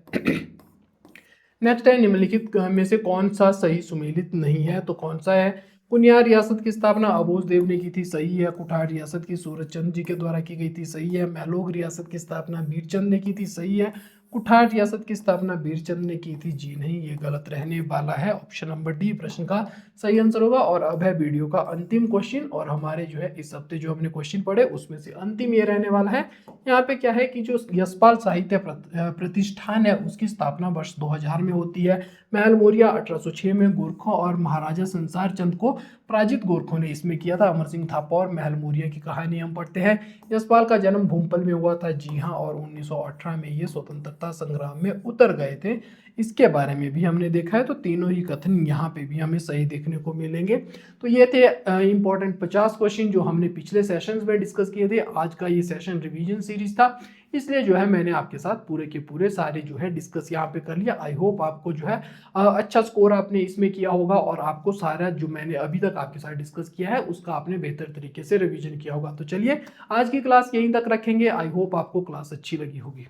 नेक्स्ट है, निम्नलिखित में से कौन सा सही सुमेलित नहीं है? तो कौन सा है? कुनियार रियासत की स्थापना अबोज देव ने की थी, सही है। कुठार रियासत की सूरजचंद जी के द्वारा की गई थी, सही है। महलोग रियासत की स्थापना बीरचंद ने की थी, सही है। कुठार रियासत की स्थापना बीरचंद ने की थी, जी नहीं, ये गलत रहने वाला है। ऑप्शन नंबर डी प्रश्न का सही आंसर होगा। और अब है वीडियो का अंतिम क्वेश्चन, और हमारे जो है इस हफ्ते जो हमने क्वेश्चन पढ़े उसमें से अंतिम ये रहने वाला है। यहाँ पे क्या है कि जो यशपाल साहित्य प्रतिष्ठान है उसकी स्थापना वर्ष 2000 में होती है। महल मोरिया 1806 में गोरखों और महाराजा संसार चंद को पराजित गोरखों ने इसमें किया था। अमर सिंह थापा और महल मोरिया की कहानी हम पढ़ते हैं। यशपाल का जन्म भूमपल में हुआ था, जी हाँ, और 1918 में ये स्वतंत्रता संग्राम में उतर गए थे। इसके बारे में भी हमने देखा है। तो तीनों ही कथन यहाँ पे भी हमें सही देखने को मिलेंगे। तो ये थे इंपॉर्टेंट 50 क्वेश्चन जो हमने पिछले सेशंस में डिस्कस किए थे। आज का ये सेशन रिवीजन सीरीज था, इसलिए जो है मैंने आपके साथ पूरे के पूरे सारे जो है डिस्कस यहाँ पे कर लिया। आई होप आपको जो है अच्छा स्कोर आपने इसमें किया होगा, और आपको सारा जो मैंने अभी तक आपके साथ डिस्कस किया है उसका आपने बेहतर तरीके से रिवीजन किया होगा। तो चलिए आज की क्लास यहीं तक रखेंगे। आई होप आपको क्लास अच्छी लगी होगी।